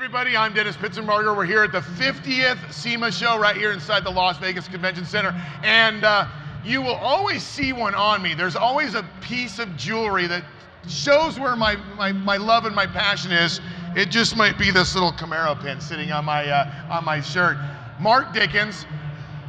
everybody, I'm Dennis Pitzenbarger. We're here at the 50th SEMA show right here inside the Las Vegas Convention Center. And you will always see one on me. There's always a piece of jewelry that shows where my love and my passion is. It just might be this little Camaro pin sitting on my shirt. Mark Dickens,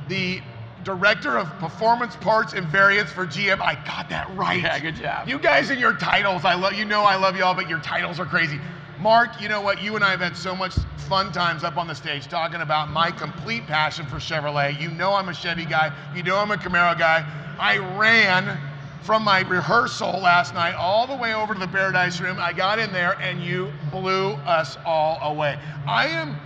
the Director of Performance Parts and Variants for GM. I got that right. Yeah, good job. You guys and your titles, I love y'all, but your titles are crazy. Mark, you know what? You and I have had so much fun times up on the stage talking about my complete passion for Chevrolet. You know I'm a Chevy guy. You know I'm a Camaro guy. I ran from my rehearsal last night all the way over to the Paradise Room. I got in there and you blew us all away. I am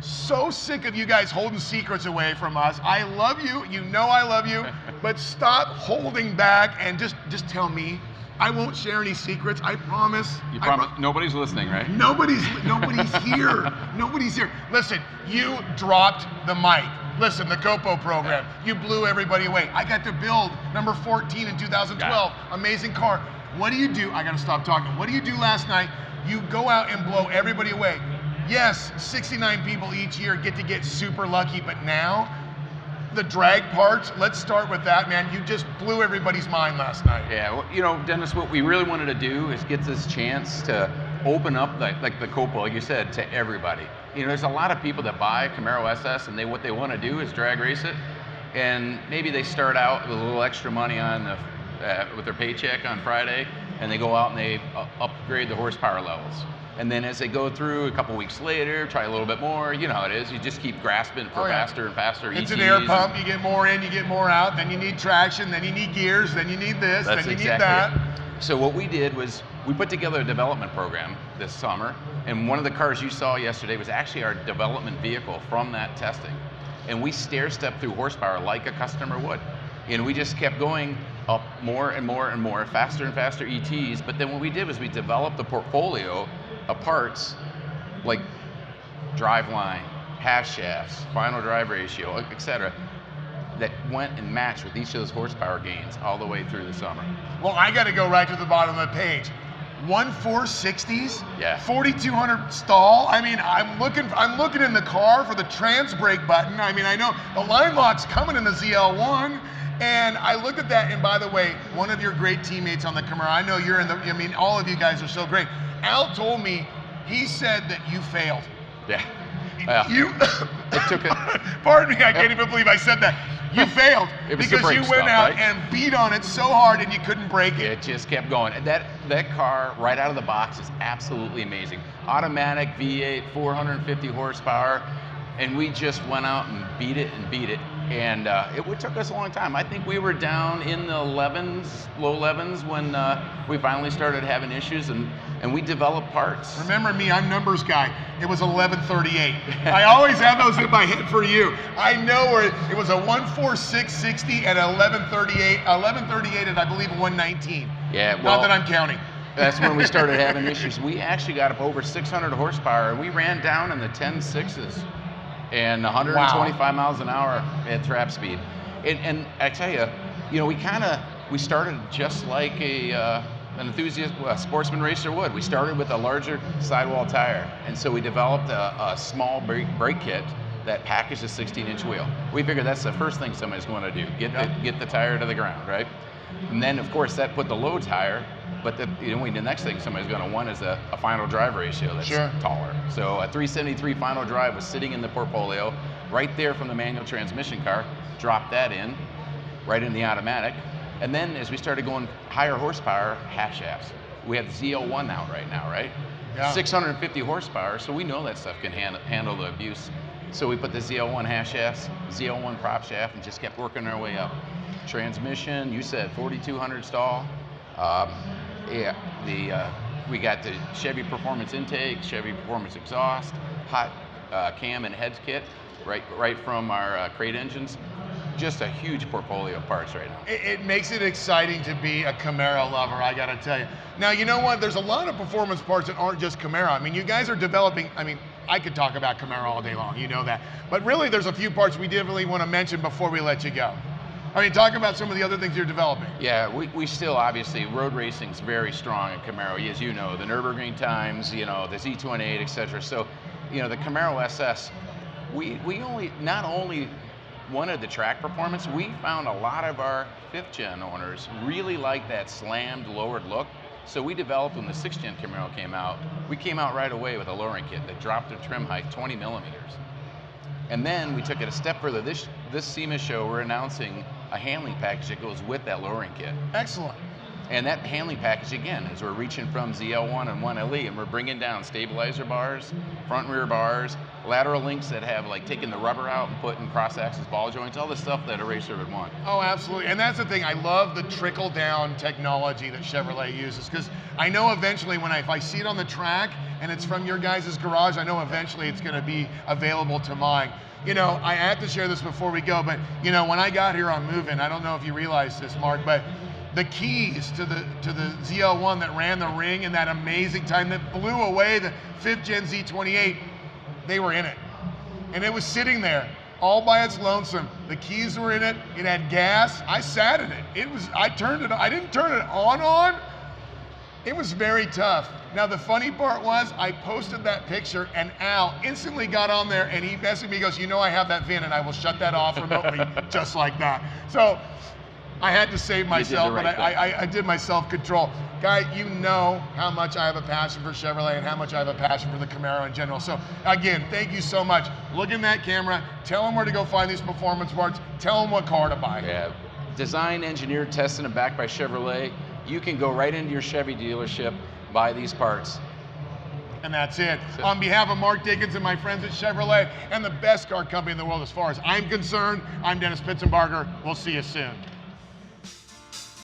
so sick of you guys holding secrets away from us. I love you. You know I love you. But stop holding back and just tell me. I won't share any secrets, I promise. You promise? Nobody's listening, right? Nobody's here. Nobody's here. Listen, you dropped the mic. Listen, the Copo program, you blew everybody away. I got to build number 14 in 2012. Amazing car. What do you do? I gotta stop talking. What do you do last night? You go out and blow everybody away. Yes, 69 people each year get super lucky, but now, the drag parts, let's start with that, man. You just blew everybody's mind last night. Yeah, well, you know, Dennis, what we really wanted to do is get this chance to open up, like the Copa, like you said, to everybody. You know, there's a lot of people that buy Camaro SS and what they want to do is drag race it. And maybe they start out with a little extra money on with their paycheck on Friday, and they go out and they upgrade the horsepower levels. And then as they go through a couple weeks later, try a little bit more, you know how it is, you just keep grasping for faster and faster It's ETs. an air pump, you get more in, you get more out, then you need traction, then you need gears, then you need this, then you need that. So what we did was, we put together a development program this summer, and one of the cars you saw yesterday was actually our development vehicle from that testing. And we stair-stepped through horsepower like a customer would. And we just kept going up more and more and more, faster and faster ETs, but then what we did was we developed a portfolio of parts like driveline, hash shafts, final drive ratio, etc., that went and matched with each of those horsepower gains all the way through the summer. Well, I got to go right to the bottom of the page. 1.460s, yeah, 4,200 stall. I mean, I'm looking in the car for the trans brake button. I mean, I know the line lock's coming in the ZL1. And I looked at that, and by the way, one of your great teammates on the Camaro, I know you're I mean, all of you guys are so great. Al told me, he said that you failed. Yeah. It took it. Pardon me, I can't even believe I said that. You failed because you went out and beat on it so hard and you couldn't break it. It just kept going. And that car right out of the box is absolutely amazing. Automatic V8, 450 horsepower, and we just went out and beat it. And it took us a long time. I think we were down in the 11s, low 11s when we finally started having issues, and we developed parts. Remember me, I'm numbers guy. It was 1138. I always have those in my head for you. I know where it was a 14660 and 1138. 1138 and I believe 119. Yeah, well, not that I'm counting. That's when we started having issues. We actually got up over 600 horsepower, and we ran down in the 10.6s. And 125 miles an hour at trap speed. And I tell you, you know, we started just like an enthusiast sportsman racer would. We started with a larger sidewall tire. And so we developed a small brake kit that packaged a 16-inch wheel. We figured that's the first thing somebody's going to do, get the tire to the ground, right? And then, of course, that put the low tire, but the next thing somebody's going to want is a final drive ratio that's taller. So a 373 final drive was sitting in the portfolio, right there from the manual transmission car, dropped that in, right in the automatic. And then as we started going higher horsepower, half shafts. We have the ZL1 out right now, right? Yeah. 650 horsepower, so we know that stuff can handle the abuse. So we put the ZL1 half shafts, ZL1 prop shaft, and just kept working our way up. Transmission, you said 4,200 stall. We got the Chevy Performance intake, Chevy Performance exhaust, hot cam and heads kit, right from our crate engines. Just a huge portfolio of parts right now. It makes it exciting to be a Camaro lover, I gotta tell you. Now, you know what? There's a lot of performance parts that aren't just Camaro. I mean, you guys are developing, I mean, I could talk about Camaro all day long, you know that. But really, there's a few parts we definitely want to mention before we let you go. I mean, talk about some of the other things you're developing. Yeah, we still, obviously, road racing's very strong at Camaro, as you know, the Nürburgring times, you know, the Z28, et cetera. So you know, the Camaro SS, we not only wanted the track performance, we found a lot of our 5th gen owners really like that slammed, lowered look. So we developed, when the 6th gen Camaro came out, we came out right away with a lowering kit that dropped the trim height 20 millimeters. And then we took it a step further. This SEMA show, we're announcing a handling package that goes with that lowering kit. Excellent. And that handling package, again, is we're reaching from ZL1 and 1LE, and we're bringing down stabilizer bars, front and rear bars, lateral links that have like taken the rubber out and put in cross-axis ball joints, all the stuff that a racer would want. Oh, absolutely. And that's the thing. I love the trickle-down technology that Chevrolet uses, because I know eventually if I see it on the track and it's from your guys' garage, I know eventually it's going to be available to mine. You know, I have to share this before we go, but you know, when I got here on Move-In, I don't know if you realize this, Mark, but the keys to the ZL1 that ran the ring in that amazing time that blew away the 5th gen Z28, they were in it. And it was sitting there all by its lonesome. The keys were in it. It had gas. I sat in it. I didn't turn it on. It was very tough. Now the funny part was I posted that picture and Al instantly got on there and he messaged me, he goes, you know I have that VIN and I will shut that off remotely just like that. So I had to save myself, but I did my self-control. Guy, you know how much I have a passion for Chevrolet and how much I have a passion for the Camaro in general. So again, thank you so much. Look in that camera, tell them where to go find these performance parts, tell them what car to buy. Yeah, designed, engineered, tested, and backed by Chevrolet. You can go right into your Chevy dealership, buy these parts. And that's it. On behalf of Mark Dickens and my friends at Chevrolet and the best car company in the world as far as I'm concerned, I'm Dennis Pitzenbarger. We'll see you soon.